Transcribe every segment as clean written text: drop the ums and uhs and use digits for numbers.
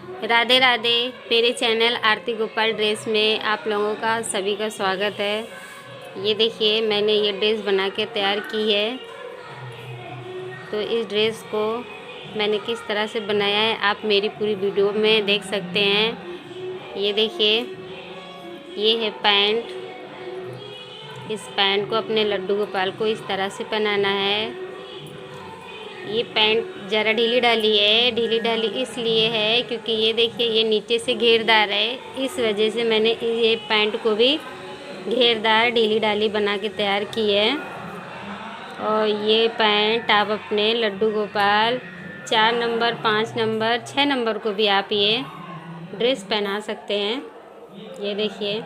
राधे राधे। मेरे चैनल आरती गोपाल ड्रेस में आप लोगों का सभी का स्वागत है। ये देखिए मैंने ये ड्रेस बना के तैयार की है। तो इस ड्रेस को मैंने किस तरह से बनाया है आप मेरी पूरी वीडियो में देख सकते हैं। ये देखिए, ये है पैंट। इस पैंट को अपने लड्डू गोपाल को इस तरह से पहनाना है। ये पैंट ज़रा ढीली ढाली है। ढीली ढाली इसलिए है क्योंकि ये देखिए ये नीचे से घेरदार है, इस वजह से मैंने ये पैंट को भी घेरदार ढीली ढाली बना के तैयार की है। और ये पैंट आप अपने Laddu Gopal 4 number, 5 number, 6 number को भी आप ये ड्रेस पहना सकते हैं। ये देखिए,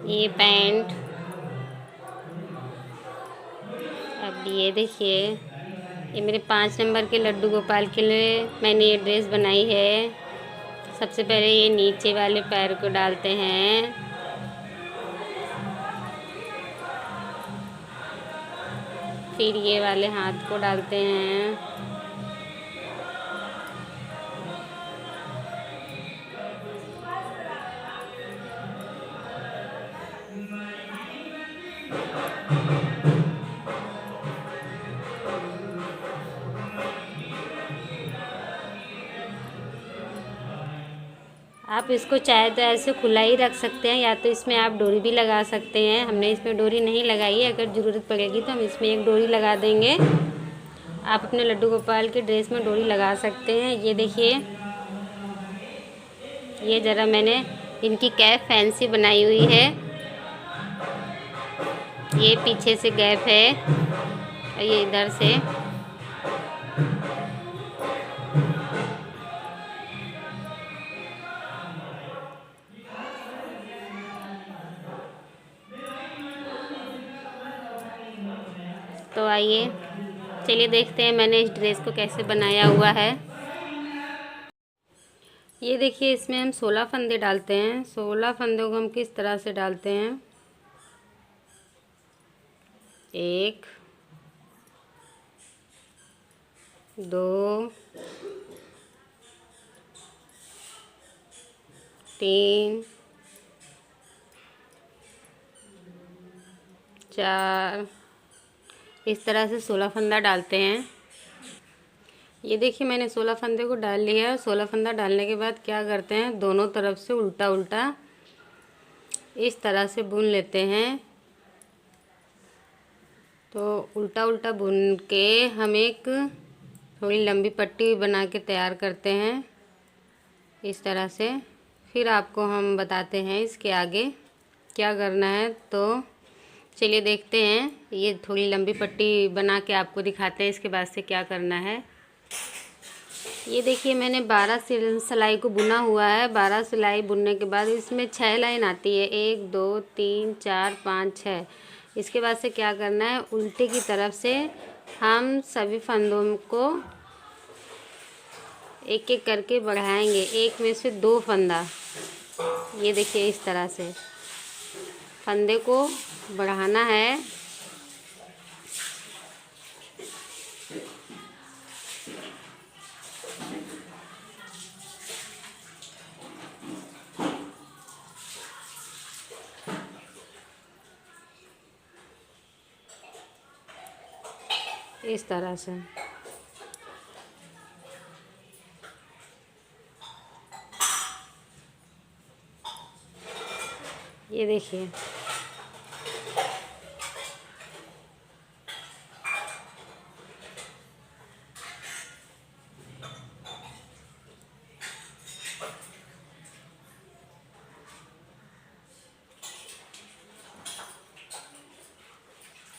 ये पैंट। अब ये देखिए, ये मेरे 5 नंबर के लड्डू गोपाल के लिए मैंने ये ड्रेस बनाई है। सबसे पहले ये नीचे वाले पैर को डालते हैं, फिर ये वाले हाथ को डालते हैं, आप इसको चाहे तो ऐसे खुला ही रख सकते हैं या तो इसमें आप डोरी भी लगा सकते हैं। हमने इसमें डोरी नहीं लगाई है, अगर ज़रूरत पड़ेगी तो हम इसमें एक डोरी लगा देंगे। आप अपने लड्डू गोपाल के ड्रेस में डोरी लगा सकते हैं। ये देखिए, ये ज़रा मैंने इनकी कैप फैंसी बनाई हुई है। ये पीछे से गैप है और ये इधर से। तो आइए चलिए देखते हैं मैंने इस ड्रेस को कैसे बनाया हुआ है। ये देखिए, इसमें हम 16 फंदे डालते हैं। 16 फंदों को हम किस तरह से डालते हैं। 1 2 3 4, इस तरह से 16 फंदा डालते हैं। ये देखिए मैंने 16 फंदे को डाल लिया है। 16 फंदा डालने के बाद क्या करते हैं, दोनों तरफ से उल्टा उल्टा इस तरह से बुन लेते हैं। तो उल्टा उल्टा बुन के हम एक थोड़ी लंबी पट्टी बना के तैयार करते हैं इस तरह से। फिर आपको हम बताते हैं इसके आगे क्या करना है। तो चलिए देखते हैं। ये थोड़ी लंबी पट्टी बना के आपको दिखाते हैं इसके बाद से क्या करना है। ये देखिए मैंने 12 सिलाई को बुना हुआ है। 12 सिलाई बुनने के बाद इसमें 6 लाइन आती है, 1 2 3 4 5 6। इसके बाद से क्या करना है, उल्टे की तरफ से हम सभी फंदों को एक एक करके बढ़ाएंगे। एक में से 2 फंदा, ये देखिए इस तरह से फंदे को बढ़ाना है। इस तरह से ये देखिए,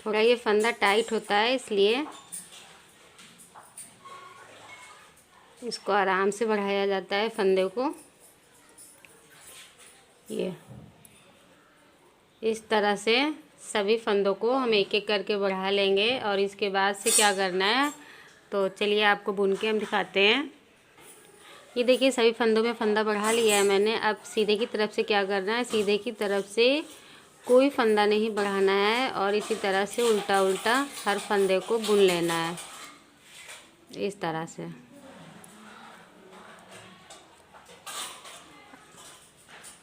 थोड़ा ये फंदा टाइट होता है इसलिए इसको आराम से बढ़ाया जाता है फंदे को। ये इस तरह से सभी फंदों को हम एक एक करके बढ़ा लेंगे। और इसके बाद से क्या करना है, तो चलिए आपको बुन के हम दिखाते हैं। ये देखिए सभी फंदों में फंदा बढ़ा लिया है मैंने। अब सीधे की तरफ से क्या करना है, सीधे की तरफ से कोई फंदा नहीं बढ़ाना है और इसी तरह से उल्टा उल्टा हर फंदे को बुन लेना है इस तरह से।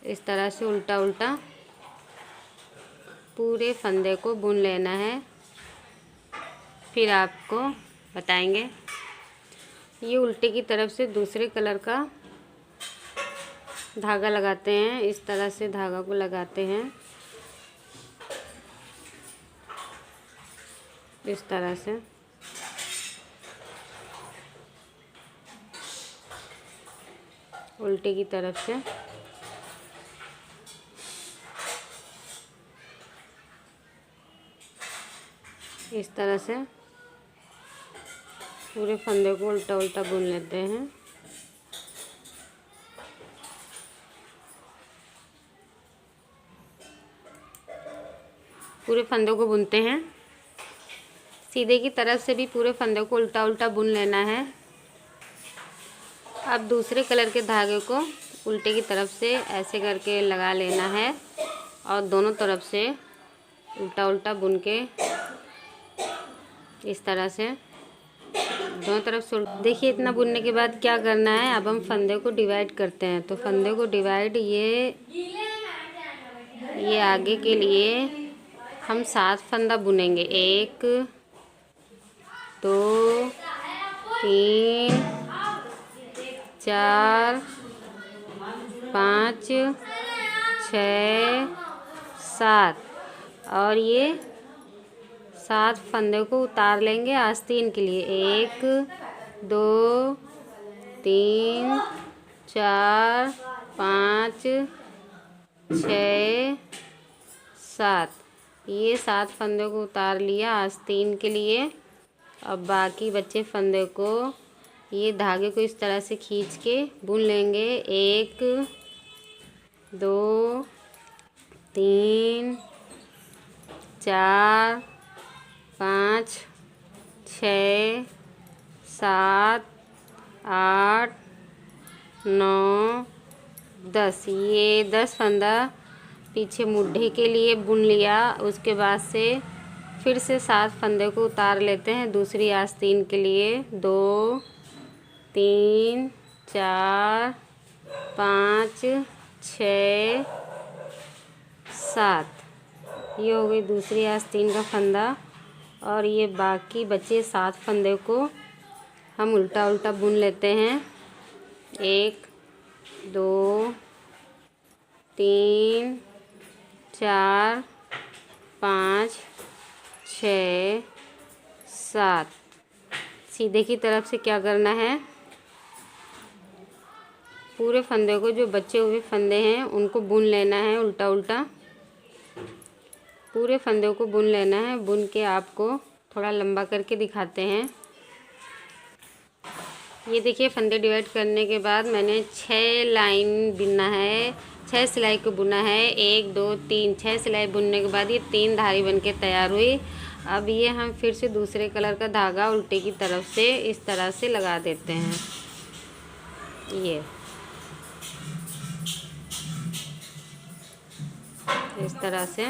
इस तरह से उल्टा उल्टा पूरे फंदे को बुन लेना है, फिर आपको बताएंगे। ये उल्टे की तरफ से दूसरे कलर का धागा लगाते हैं, इस तरह से धागा को लगाते हैं इस तरह से। उल्टे की तरफ से इस तरह से पूरे फंदे को उल्टा उल्टा बुन लेते हैं। पूरे फंदे को बुनते हैं, सीधे की तरफ से भी पूरे फंदे को उल्टा उल्टा बुन लेना है। अब दूसरे कलर के धागे को उल्टे की तरफ से ऐसे करके लगा लेना है और दोनों तरफ से उल्टा उल्टा बुन के इस तरह से दोनों तरफ से। देखिए इतना बुनने के बाद क्या करना है, अब हम फंदे को डिवाइड करते हैं। तो फंदे को डिवाइड ये आगे के लिए हम 7 फंदा बुनेंगे। 1 2 3 4 5 6 7 और ये 7 फंदे को उतार लेंगे आस्तीन के लिए। 1 2 3 4 5 6 7, ये 7 फंदे को उतार लिया आस्तीन के लिए। अब बाकी बचे फंदे को ये धागे को इस तरह से खींच के बुन लेंगे। 1 2 3 4 5 6 7 8 9 10, ये 10 फंदा पीछे मुड्ढे के लिए बुन लिया। उसके बाद से फिर से 7 फंदे को उतार लेते हैं दूसरी आस्तीन के लिए। 2 3 4 5 6 7, ये हो गई दूसरी आस्तीन का फंदा। और ये बाकी बचे 7 फंदे को हम उल्टा उल्टा बुन लेते हैं। 1 2 3 4 5 6 7। सीधे की तरफ से क्या करना है, पूरे फंदे को, जो बचे हुए फंदे हैं उनको बुन लेना है उल्टा उल्टा। पूरे फंदे को बुन लेना है। बुन के आपको थोड़ा लंबा करके दिखाते हैं। ये देखिए फंदे डिवाइड करने के बाद मैंने 6 लाइन बुनना है, 6 सिलाई को बुना है। 1 2 3 6 सिलाई बुनने के बाद ये 3 धारी बन के तैयार हुई। अब ये हम फिर से दूसरे कलर का धागा उल्टे की तरफ से इस तरह से लगा देते हैं। ये इस तरह से।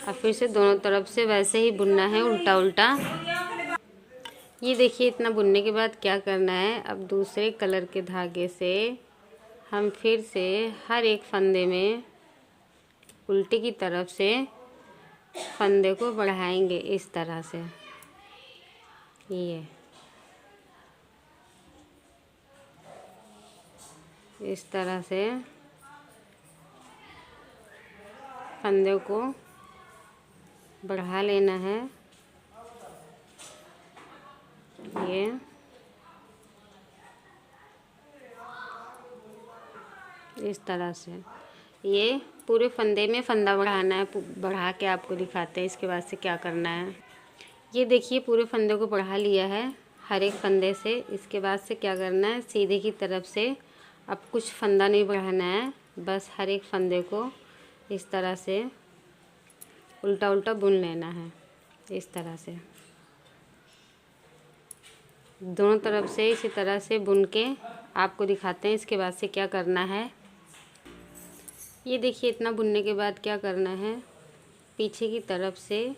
अब फिर से दोनों तरफ से वैसे ही बुनना है उल्टा उल्टा। ये देखिए इतना बुनने के बाद क्या करना है, अब दूसरे कलर के धागे से हम फिर से हर एक फंदे में उल्टे की तरफ से फंदे को बढ़ाएंगे इस तरह से। ये इस तरह से फंदे को बढ़ा लेना है। ये इस तरह से ये पूरे फंदे में फंदा बढ़ाना है। बढ़ा के आपको दिखाते हैं इसके बाद से क्या करना है। ये देखिए पूरे फंदे को बढ़ा लिया है हर एक फंदे से। इसके बाद से क्या करना है, सीधे की तरफ से अब कुछ फंदा नहीं बढ़ाना है, बस हर एक फंदे को इस तरह से उल्टा उल्टा बुन लेना है। इस तरह से दोनों तरफ से इसी तरह से बुन के आपको दिखाते हैं इसके बाद से क्या करना है। ये देखिए, इतना बुनने के बाद क्या करना है, पीछे की तरफ से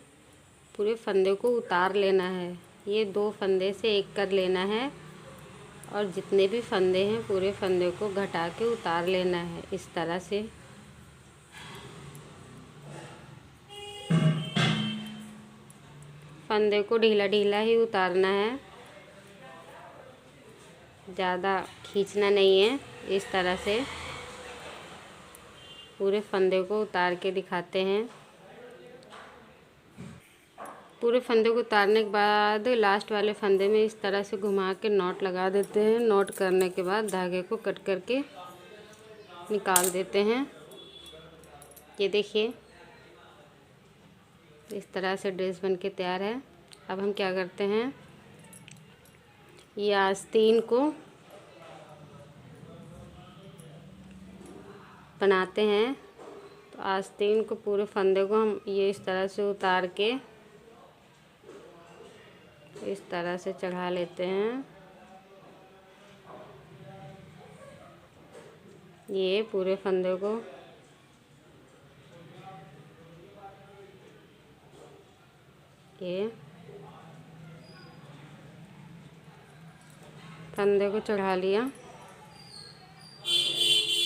पूरे फंदे को उतार लेना है। ये 2 फंदे से एक कर लेना है और जितने भी फंदे हैं पूरे फंदे को घटा के उतार लेना है इस तरह से। फंदे को ढीला ढीला ही उतारना है, ज़्यादा खींचना नहीं है। इस तरह से पूरे फंदे को उतार के दिखाते हैं। पूरे फंदे को उतारने के बाद लास्ट वाले फंदे में इस तरह से घुमा के नॉट लगा देते हैं। नॉट करने के बाद धागे को कट करके निकाल देते हैं। ये देखिए, इस तरह से ड्रेस बन के तैयार है। अब हम क्या करते हैं, ये आस्तीन को बनाते हैं। तो आस्तीन को पूरे फंदे को हम ये इस तरह से उतार के इस तरह से चढ़ा लेते हैं। ये पूरे फंदे को ये फंदे को चढ़ा लिया।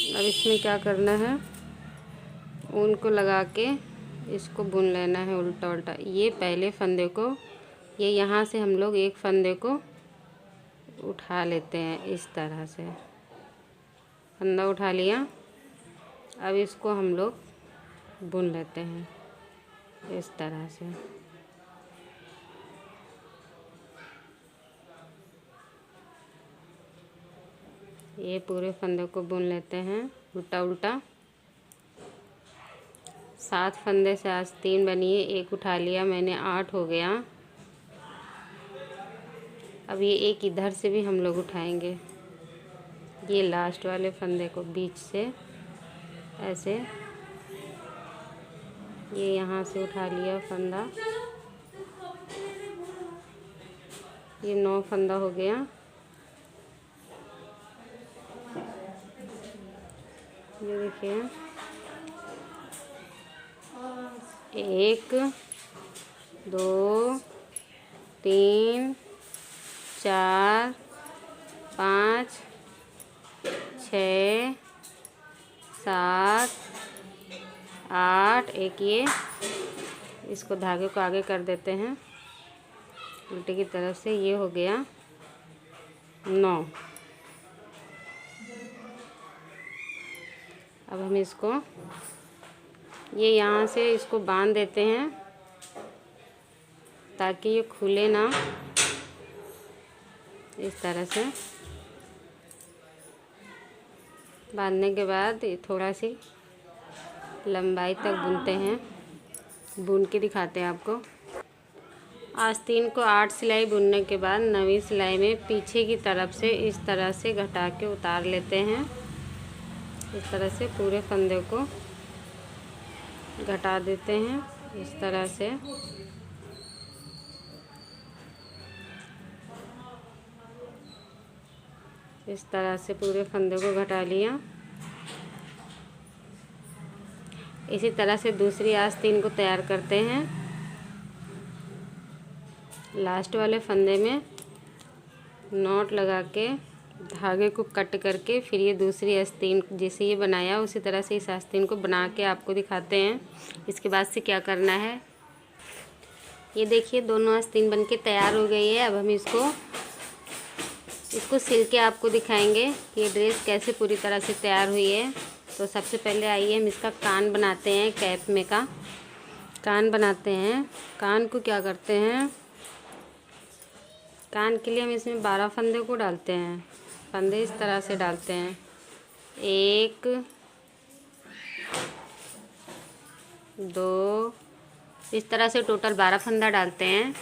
अब इसमें क्या करना है, ऊन को लगा के इसको बुन लेना है उल्टा उल्टा। ये पहले फंदे को, ये यहाँ से हम लोग एक फंदे को उठा लेते हैं इस तरह से। फंदा उठा लिया। अब इसको हम लोग बुन लेते हैं इस तरह से। ये पूरे फंदे को बुन लेते हैं उल्टा उल्टा। 7 फंदे से आस्तीन बनी है, एक उठा लिया मैंने, 8 हो गया। अब ये एक इधर से भी हम लोग उठाएंगे। ये लास्ट वाले फंदे को बीच से ऐसे, ये यहाँ से उठा लिया फंदा। ये 9 फंदा हो गया। ये देखिए, 1 2 3 4 5 6 7 8, एक ये, इसको धागे को आगे कर देते हैं उल्टे की तरफ से। ये हो गया 9। अब हम इसको ये यहाँ से इसको बांध देते हैं ताकि ये खुले ना। इस तरह से बांधने के बाद ये थोड़ा सी लंबाई तक बुनते हैं। बुन के दिखाते हैं आपको। आस्तीन को 8 सिलाई बुनने के बाद 9वीं सिलाई में पीछे की तरफ से इस तरह से घटा के उतार लेते हैं। इस तरह से पूरे फंदे को घटा देते हैं इस तरह से। इस तरह से पूरे फंदे को घटा लिया। इसी तरह से दूसरी आस्तीन को तैयार करते हैं। लास्ट वाले फंदे में नॉट लगा के धागे को कट करके फिर ये दूसरी आस्तीन जैसे ये बनाया उसी तरह से इस आस्तीन को बना के आपको दिखाते हैं। इसके बाद से क्या करना है, ये देखिए दोनों आस्तीन बनके तैयार हो गई है। अब हम इसको सिल के आपको दिखाएंगे कि ये ड्रेस कैसे पूरी तरह से तैयार हुई है। तो सबसे पहले आइए हम इसका कान बनाते हैं। कैप में का कान बनाते हैं। कान को क्या करते हैं, कान के लिए हम इसमें 12 फंदे को डालते हैं। फंदे इस तरह से डालते हैं, 1 2, इस तरह से टोटल 12 फंदा डालते हैं।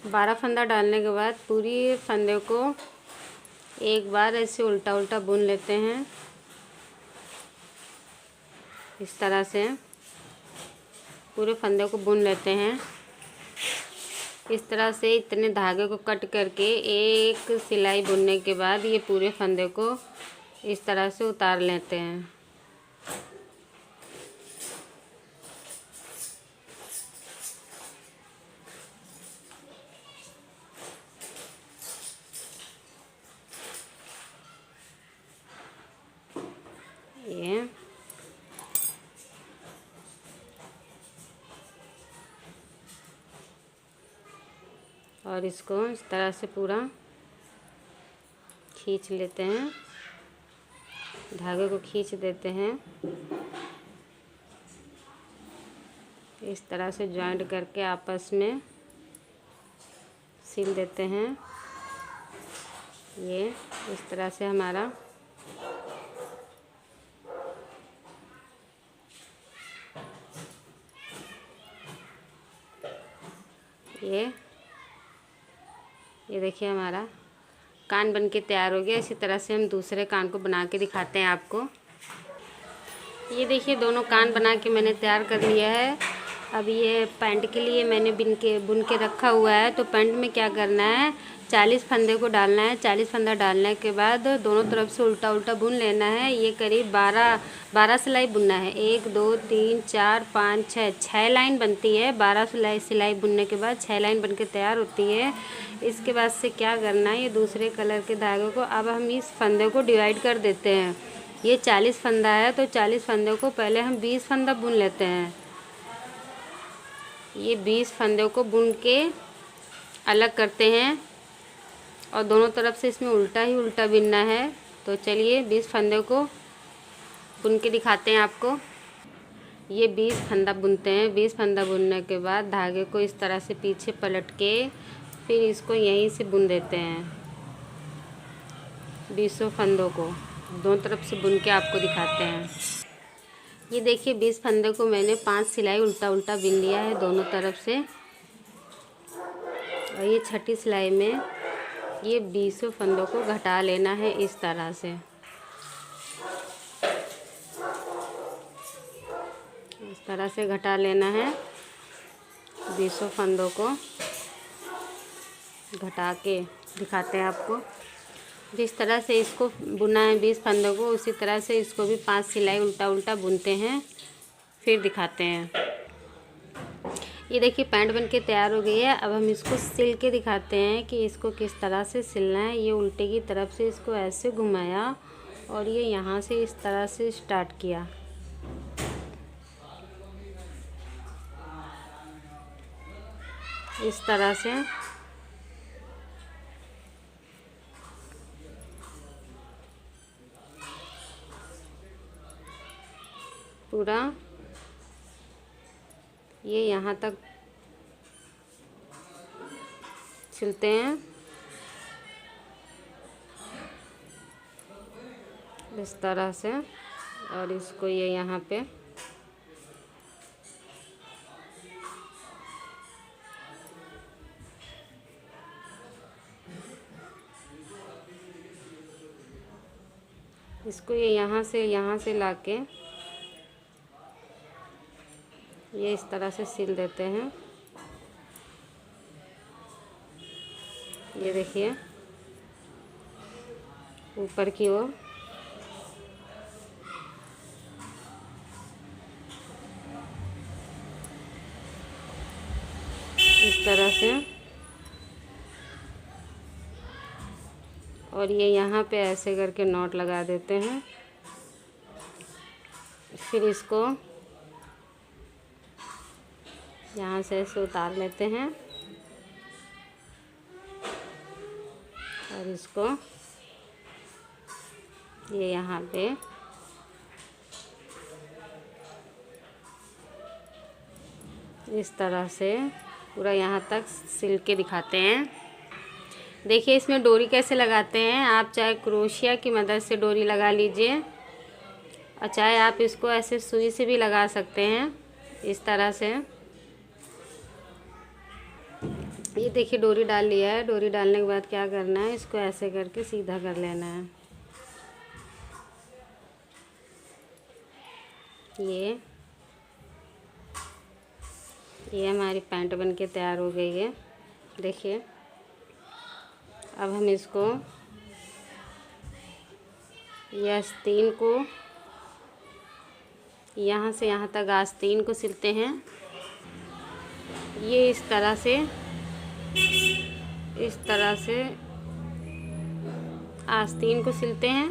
12 फंदा डालने के बाद पूरी फंदे को एक बार ऐसे उल्टा उल्टा बुन लेते हैं। इस तरह से पूरे फंदे को बुन लेते हैं। इस तरह से इतने धागे को कट करके एक सिलाई बुनने के बाद ये पूरे फंदे को इस तरह से उतार लेते हैं। और इसको इस तरह से पूरा खींच लेते हैं, धागे को खींच देते हैं। इस तरह से जॉइंट करके आपस में सिल देते हैं। ये इस तरह से हमारा ये देखिए हमारा कान बन के तैयार हो गया। इसी तरह से हम दूसरे कान को बना के दिखाते हैं आपको। ये देखिए दोनों कान बना के मैंने तैयार कर लिया है। अब ये पैंट के लिए मैंने बुन के रखा हुआ है। तो पैंट में क्या करना है, 40 फंदे को डालना है। 40 फंदा डालने के बाद दोनों तरफ से उल्टा उल्टा बुन लेना है। ये करीब 12 सिलाई बुनना है। 1 2 3 4 5 6 लाइन बनती है। 12 सिलाई बुनने के बाद 6 लाइन बन के तैयार होती है। इसके बाद से क्या करना है, ये दूसरे कलर के धागे को अब हम इस फंदे को डिवाइड कर देते हैं। ये 40 फंदा है तो 40 फंदे को पहले हम 20 फंदा बुन लेते हैं। ये 20 फंदे को बुन के अलग करते हैं और दोनों तरफ से इसमें उल्टा ही उल्टा बुनना है। तो चलिए 20 फंदे को बुन के दिखाते हैं आपको। ये 20 फंदा बुनते हैं। 20 फंदा बुनने के बाद धागे को इस तरह से पीछे पलट के फिर इसको यहीं से बुन देते हैं। 20 फंदों को दोनों तरफ से बुन के आपको दिखाते हैं। ये देखिए 20 फंदे को मैंने 5 सिलाई उल्टा उल्टा बुन लिया है दोनों तरफ से। और ये छठी सिलाई में ये 20 फंदों को घटा लेना है इस तरह से। इस तरह से घटा लेना है। 20 फंदों को घटा के दिखाते हैं आपको। जिस तरह से इसको बुना है 20 फंदों को, उसी तरह से इसको भी 5 सिलाई उल्टा उल्टा बुनते हैं, फिर दिखाते हैं। ये देखिए पैंट बन के तैयार हो गई है। अब हम इसको सिल के दिखाते हैं कि इसको किस तरह से सिलना है। ये उल्टे की तरफ से इसको ऐसे घुमाया और ये यहाँ से इस तरह से स्टार्ट किया। इस तरह से पूरा ये यहाँ तक सिलते हैं। इस तरह से और इसको ये यहाँ पे इसको ये यहाँ से लाके ये इस तरह से सिल देते हैं। ये देखिए ऊपर की ओर इस तरह से और ये यहाँ पे ऐसे करके नॉट लगा देते हैं। फिर इसको यहाँ से ऐसे उतार लेते हैं और इसको ये यहाँ पे इस तरह से पूरा यहाँ तक सिल के दिखाते हैं। देखिए इसमें डोरी कैसे लगाते हैं। आप चाहे क्रोशिया की मदद से डोरी लगा लीजिए और चाहे आप इसको ऐसे सुई से भी लगा सकते हैं इस तरह से। ये देखिए डोरी डाल लिया है। डोरी डालने के बाद क्या करना है, इसको ऐसे करके सीधा कर लेना है। ये हमारी पैंट बन के तैयार हो गई है। देखिए अब हम इसको ये आस्तीन को यहाँ से यहाँ तक आस्तीन को सिलते हैं। ये इस तरह से आस्तीन को सिलते हैं।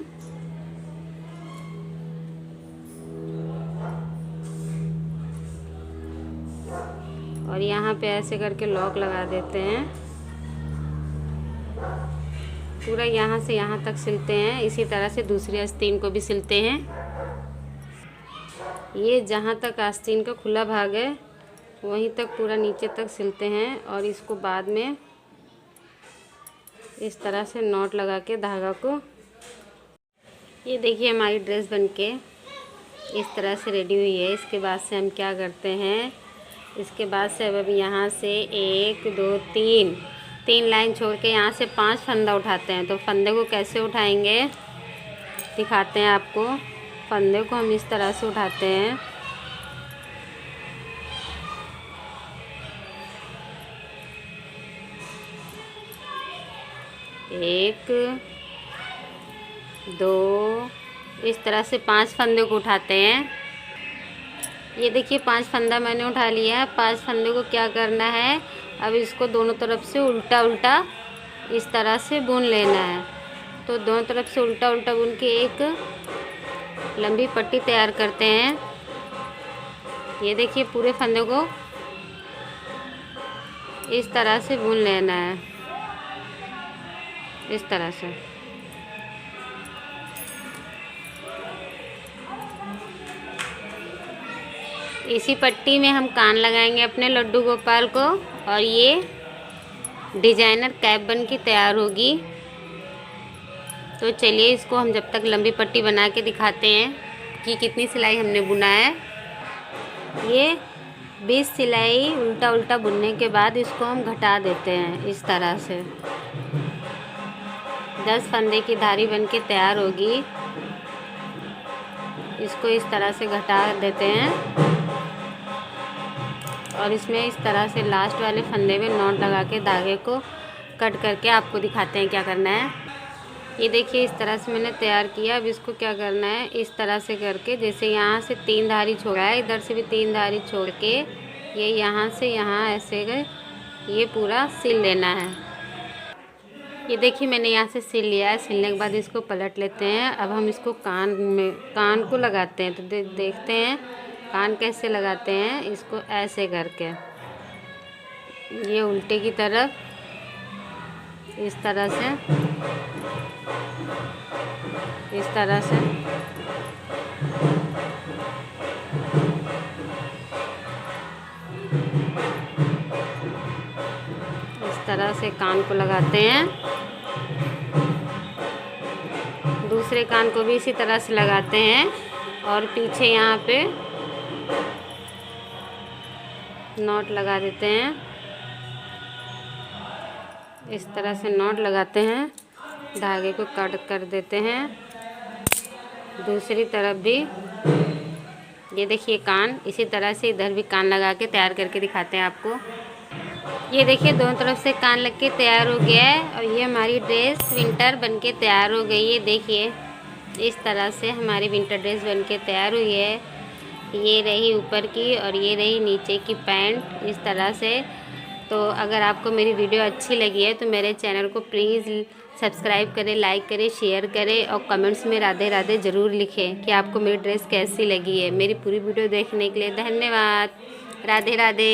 और यहाँ पे ऐसे करके लॉक लगा देते हैं। पूरा यहाँ से यहाँ तक सिलते हैं। इसी तरह से दूसरी आस्तीन को भी सिलते हैं। ये जहाँ तक आस्तीन का खुला भाग है वहीं तक पूरा नीचे तक सिलते हैं और इसको बाद में इस तरह से नॉट लगा के धागा को, ये देखिए हमारी ड्रेस बनके इस तरह से रेडी हुई है। इसके बाद से हम क्या करते हैं, इसके बाद से अब यहाँ से 1 2 3 लाइन छोड़ के यहाँ से 5 फंदा उठाते हैं। तो फंदे को कैसे उठाएंगे दिखाते हैं आपको। फंदे को हम इस तरह से उठाते हैं। एक 2 इस तरह से 5 फंदे को उठाते हैं। ये देखिए 5 फंदा मैंने उठा लिया है। 5 फंदे को क्या करना है, अब इसको दोनों तरफ से उल्टा उल्टा इस तरह से बुन लेना है। तो दोनों तरफ से उल्टा उल्टा बुन के एक लंबी पट्टी तैयार करते हैं। ये देखिए पूरे फंदे को इस तरह से बुन लेना है, इस तरह से। इसी पट्टी में हम कान लगाएंगे अपने लड्डू गोपाल को और ये डिजाइनर कैप बन के तैयार होगी। तो चलिए इसको हम जब तक लंबी पट्टी बना के दिखाते हैं कि कितनी सिलाई हमने बुना है। ये 20 सिलाई उल्टा उल्टा बुनने के बाद इसको हम घटा देते हैं इस तरह से। 10 फंदे की धारी बन के तैयार होगी। इसको इस तरह से घटा देते हैं और इसमें इस तरह से लास्ट वाले फंदे में नॉट लगा के धागे को कट करके आपको दिखाते हैं क्या करना है। ये देखिए इस तरह से मैंने तैयार किया। अब इसको क्या करना है, इस तरह से करके, जैसे यहाँ से 3 धारी छोड़ा है, इधर से भी 3 धारी छोड़ के ये यहाँ से यहाँ ऐसे ये पूरा सिल लेना है। ये देखिए मैंने यहाँ से सिल लिया है। सिलने के बाद इसको पलट लेते हैं। अब हम इसको कान को लगाते हैं। तो देखते हैं कान कैसे लगाते हैं। इसको ऐसे करके ये उल्टे की तरफ इस तरह से, इस तरह से इस तरह से कान को लगाते हैं। दूसरे कान को भी इसी तरह से लगाते हैं और पीछे यहाँ पे नॉट लगा देते हैं। इस तरह से नॉट लगाते हैं, धागे को कट कर देते हैं। दूसरी तरफ भी ये देखिए कान, इसी तरह से इधर भी कान लगा के तैयार करके दिखाते हैं आपको। ये देखिए दोनों तरफ से कान लग के तैयार हो गया है और ये हमारी ड्रेस विंटर बन के तैयार हो गई है। देखिए इस तरह से हमारी विंटर ड्रेस बन के तैयार हुई है। ये रही ऊपर की और ये रही नीचे की पैंट, इस तरह से। तो अगर आपको मेरी वीडियो अच्छी लगी है तो मेरे चैनल को प्लीज़ सब्सक्राइब करें, लाइक करें, शेयर करें और कमेंट्स में राधे राधे ज़रूर लिखें कि आपको मेरी ड्रेस कैसी लगी है। मेरी पूरी वीडियो देखने के लिए धन्यवाद। राधे राधे।